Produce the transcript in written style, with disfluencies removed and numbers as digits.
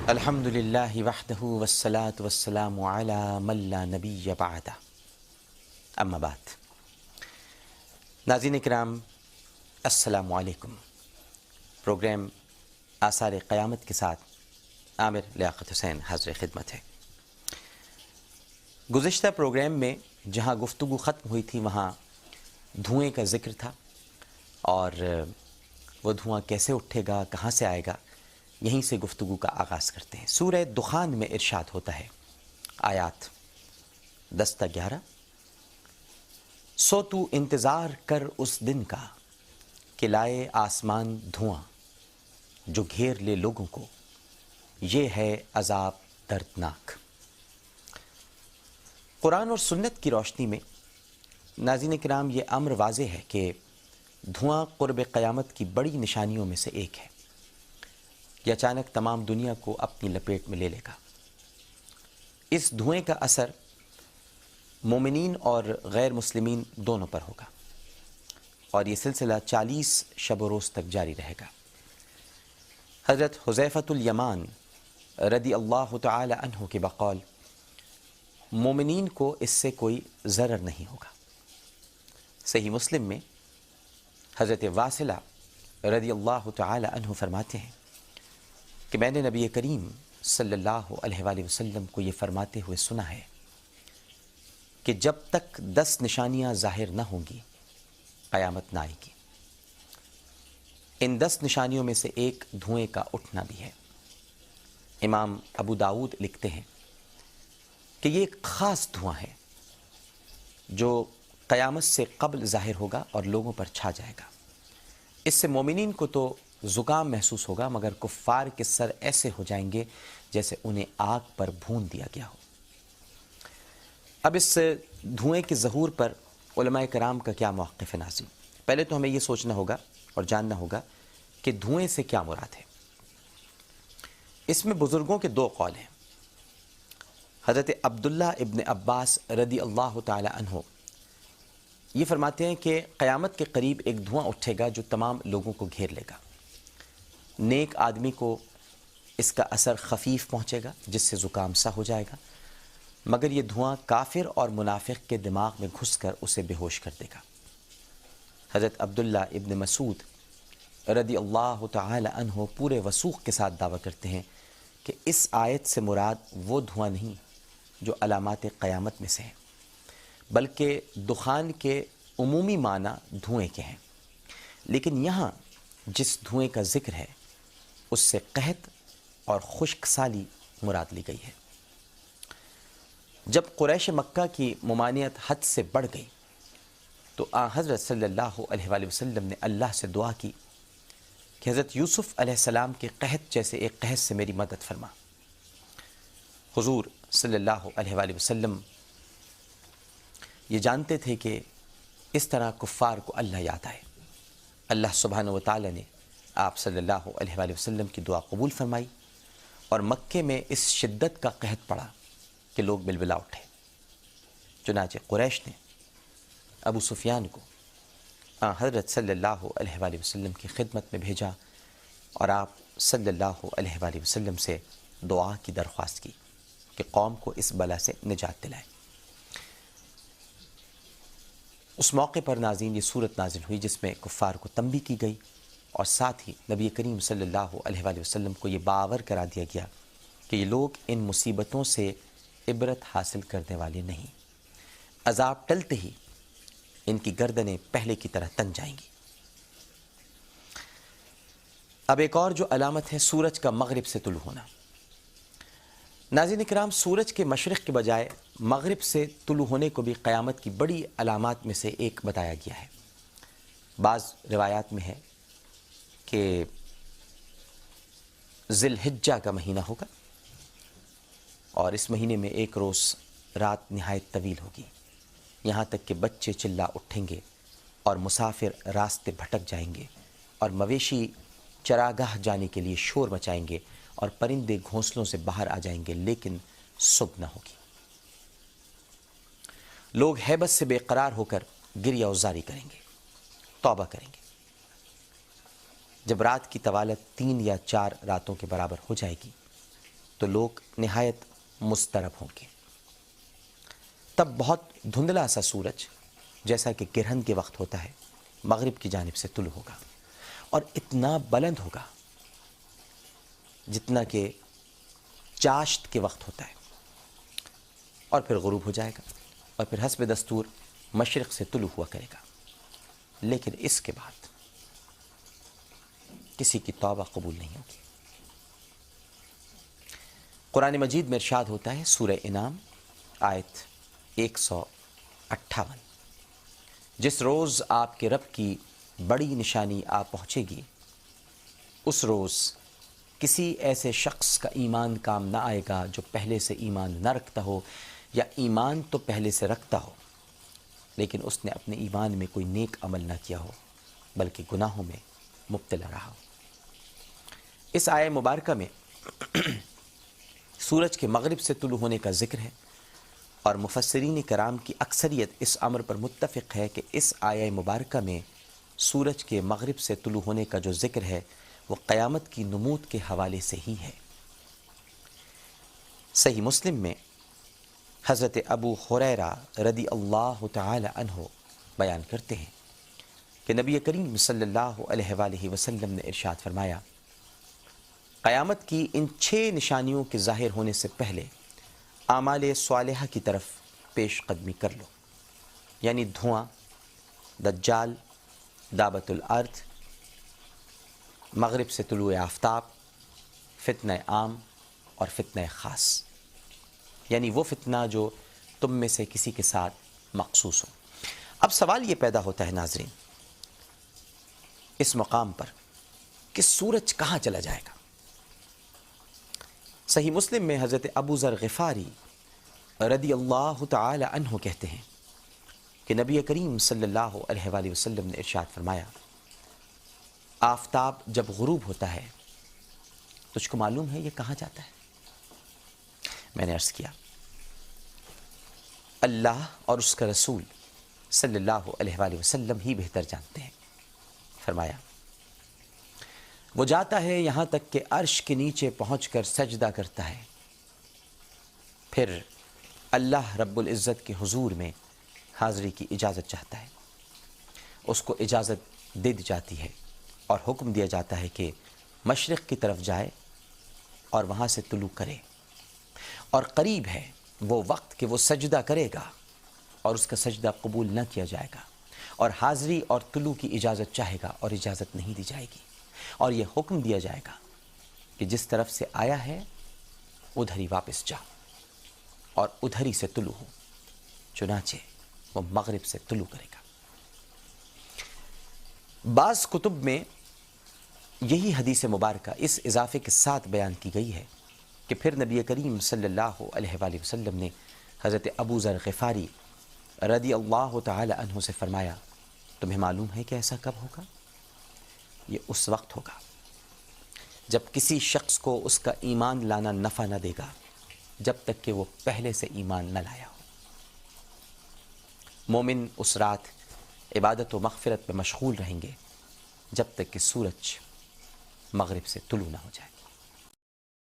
الحمد للہ وحدہ والصلاة والسلام علی من لا نبی بعدہ، اما بعد۔ ناظرین کرام، السلام علیکم۔ پروگرام آثار قیامت کے ساتھ عامر لیاقت حسین حاضر خدمت ہے۔ گزشتہ پروگرام میں جہاں گفتگو ختم ہوئی تھی وہاں دھوئیں کا ذکر تھا، اور وہ دھواں کیسے اٹھے گا، کہاں سے آئے گا، یہیں سے گفتگو کا آغاز کرتے ہیں۔ سورہ دخان میں ارشاد ہوتا ہے، آیات 10 تا 11، سو تو انتظار کر اس دن کا کہ لائے آسمان دھواں، جو گھیر لے لوگوں کو، یہ ہے عذاب دردناک۔ قرآن اور سنت کی روشنی میں ناظرین کرام یہ امر واضح ہے کہ دھواں قرب قیامت کی بڑی نشانیوں میں سے ایک ہے۔ یہ اچانک تمام دنیا کو اپنی لپیٹ میں لے لے گا۔ اس دھوئیں کا اثر مومنین اور غیر مسلمین دونوں پر ہوگا، اور یہ سلسلہ 40 شب و روز تک جاری رہے گا۔ حضرت حذیفۃ الیمان رضی اللہ تعالی عنہ کے بقول مومنین کو اس سے کوئی ضرر نہیں ہوگا۔ صحیح مسلم میں حضرت واصلہ رضی اللہ تعالی عنہ فرماتے ہیں کہ میں نے نبی کریم صلی اللہ علیہ وآلہ وسلم کو یہ فرماتے ہوئے سنا ہے کہ جب تک 10 نشانیاں ظاہر نہ ہوں گی قیامت نہ آئے گی۔ ان 10 نشانیوں میں سے ایک دھوئیں کا اٹھنا بھی ہے۔ امام ابو داؤد لکھتے ہیں کہ یہ ایک خاص دھواں ہے جو قیامت سے قبل ظاہر ہوگا اور لوگوں پر چھا جائے گا۔ اس سے مومنین کو تو زکام محسوس ہوگا، مگر کفار کے سر ایسے ہو جائیں گے جیسے انہیں آگ پر بھون دیا گیا ہو۔ اب اس دھوئیں کے ظہور پر علماء کرام کا کیا موقف ہے ناظرین؟ پہلے تو ہمیں یہ سوچنا ہوگا اور جاننا ہوگا کہ دھوئیں سے کیا مراد ہے۔ اس میں بزرگوں کے 2 قول ہیں۔ حضرت عبداللہ ابن عباس رضی اللہ تعالی عنہ یہ فرماتے ہیں کہ قیامت کے قریب ایک دھواں اٹھے گا جو تمام لوگوں کو گھیر لے گا۔ نیک آدمی کو اس کا اثر خفیف پہنچے گا جس سے زکام سا ہو جائے گا، مگر یہ دھواں کافر اور منافق کے دماغ میں گھس کر اسے بے ہوش کر دے گا۔ حضرت عبداللہ ابن مسعود رضی اللہ تعالی عنہ پورے وثوق کے ساتھ دعویٰ کرتے ہیں کہ اس آیت سے مراد وہ دھواں نہیں جو علامات قیامت میں سے ہے، بلکہ دخان کے عمومی معنی دھوئیں کے ہیں، لیکن یہاں جس دھوئیں کا ذکر ہے اس سے قحط اور خشک سالی مراد لی گئی ہے۔ جب قریش مکہ کی ممانعت حد سے بڑھ گئی تو حضرت صلی اللہ علیہ وآلہ وسلم نے اللہ سے دعا کی کہ حضرت یوسف علیہ السلام کے قحط جیسے ایک قحط سے میری مدد فرما۔ حضور صلی اللہ علیہ وآلہ وسلم یہ جانتے تھے کہ اس طرح کفار کو اللہ یاد آئے۔ اللہ سبحانہ و تعالی نے آپ صلی اللہ علیہ وآلہ وسلم کی دعا قبول فرمائی، اور مکے میں اس شدت کا قحط پڑا کہ لوگ بلبلا اٹھے۔ چنانچہ قریش نے ابو سفیان کو حضرت صلی اللہ علیہ وآلہ وسلم کی خدمت میں بھیجا، اور آپ صلی اللہ علیہ وآلہ وسلم سے دعا کی درخواست کی کہ قوم کو اس بلا سے نجات دلائے۔ اس موقع پر ناظرین یہ صورت نازل ہوئی جس میں کفار کو تنبیہ کی گئی، اور ساتھ ہی نبی کریم صلی اللہ علیہ وآلہ وسلم کو یہ باور کرا دیا گیا کہ یہ لوگ ان مصیبتوں سے عبرت حاصل کرنے والے نہیں، عذاب ٹلتے ہی ان کی گردنیں پہلے کی طرح تن جائیں گی۔ اب ایک اور جو علامت ہے سورج کا مغرب سے طلوع ہونا۔ ناظرین کرام، سورج کے مشرق کے بجائے مغرب سے طلوع ہونے کو بھی قیامت کی بڑی علامات میں سے ایک بتایا گیا ہے۔ بعض روایات میں ہے کہ ذی الحجہ کا مہینہ ہوگا، اور اس مہینے میں ایک روز رات نہایت طویل ہوگی، یہاں تک کہ بچے چلا اٹھیں گے اور مسافر راستے بھٹک جائیں گے، اور مویشی چراگاہ جانے کے لیے شور مچائیں گے، اور پرندے گھونسلوں سے باہر آ جائیں گے، لیکن صبح نہ ہوگی۔ لوگ ہیبت سے بے قرار ہو کر گریہ وزاری کریں گے، توبہ کریں گے۔ جب رات کی طوالت 3 یا 4 راتوں کے برابر ہو جائے گی تو لوگ نہایت مضطرب ہوں گے۔ تب بہت دھندلا سا سورج جیسا کہ گرہن کے وقت ہوتا ہے مغرب کی جانب سے طلوع ہوگا، اور اتنا بلند ہوگا جتنا کہ چاشت کے وقت ہوتا ہے، اور پھر غروب ہو جائے گا، اور پھر حسب دستور مشرق سے طلوع ہوا کرے گا۔ لیکن اس کے بعد کسی کی توبہ قبول نہیں ہوگی۔ قرآن مجید میں ارشاد ہوتا ہے سورہ انعام آیت 158، جس روز آپ کے رب کی بڑی نشانی آ پہنچے گی، اس روز کسی ایسے شخص کا ایمان کام نہ آئے گا جو پہلے سے ایمان نہ رکھتا ہو، یا ایمان تو پہلے سے رکھتا ہو لیکن اس نے اپنے ایمان میں کوئی نیک عمل نہ کیا ہو بلکہ گناہوں میں مبتلا رہا ہو۔ اس آیہ مبارکہ میں سورج کے مغرب سے طلوع ہونے کا ذکر ہے، اور مفسرین کرام کی اکثریت اس امر پر متفق ہے کہ اس آیہ مبارکہ میں سورج کے مغرب سے طلوع ہونے کا جو ذکر ہے وہ قیامت کی نمود کے حوالے سے ہی ہے۔ صحیح مسلم میں حضرت ابو ہریرہ رضی اللہ تعالی عنہ بیان کرتے ہیں کہ نبی کریم صلی اللہ علیہ وآلہ وسلم نے ارشاد فرمایا، قیامت کی ان 6 نشانیوں کے ظاہر ہونے سے پہلے اعمال صالحہ کی طرف پیش قدمی کر لو، یعنی دھواں، دجال، دابت الارض، مغرب سے طلوع آفتاب، فتنہ عام اور فتنہ خاص، یعنی وہ فتنہ جو تم میں سے کسی کے ساتھ مخصوص ہو۔ اب سوال یہ پیدا ہوتا ہے ناظرین اس مقام پر کہ سورج کہاں چلا جائے گا؟ صحیح مسلم میں حضرت ابو ذر غفاری رضی اللہ تعالی عنہ کہتے ہیں کہ نبی کریم صلی اللہ علیہ وآلہ وسلم نے ارشاد فرمایا، آفتاب جب غروب ہوتا ہے تجھ کو معلوم ہے یہ کہاں جاتا ہے؟ میں نے عرض کیا، اللہ اور اس کا رسول صلی اللہ علیہ وآلہ وسلم ہی بہتر جانتے ہیں۔ فرمایا، وہ جاتا ہے یہاں تک کہ عرش کے نیچے پہنچ کر سجدہ کرتا ہے، پھر اللہ رب العزت کے حضور میں حاضری کی اجازت چاہتا ہے، اس کو اجازت دے دی جاتی ہے اور حکم دیا جاتا ہے کہ مشرق کی طرف جائے اور وہاں سے طلوع کرے، اور قریب ہے وہ وقت کہ وہ سجدہ کرے گا اور اس کا سجدہ قبول نہ کیا جائے گا، اور حاضری اور طلوع کی اجازت چاہے گا اور اجازت نہیں دی جائے گی، اور یہ حکم دیا جائے گا کہ جس طرف سے آیا ہے ادھر ہی واپس جا اور ادھر ہی سے طلوع ہو، چنانچہ وہ مغرب سے طلوع کرے گا۔ بعض کتب میں یہی حدیث مبارکہ اس اضافے کے ساتھ بیان کی گئی ہے کہ پھر نبی کریم صلی اللہ علیہ وآلہ وسلم نے حضرت ابو ذر غفاری رضی اللہ تعالی عنہ سے فرمایا، تمہیں معلوم ہے کہ ایسا کب ہوگا؟ یہ اس وقت ہوگا جب کسی شخص کو اس کا ایمان لانا نفع نہ دے گا جب تک کہ وہ پہلے سے ایمان نہ لایا ہو۔ مومن اس رات عبادت و مغفرت میں مشغول رہیں گے جب تک کہ سورج مغرب سے طلوع نہ ہو جائے۔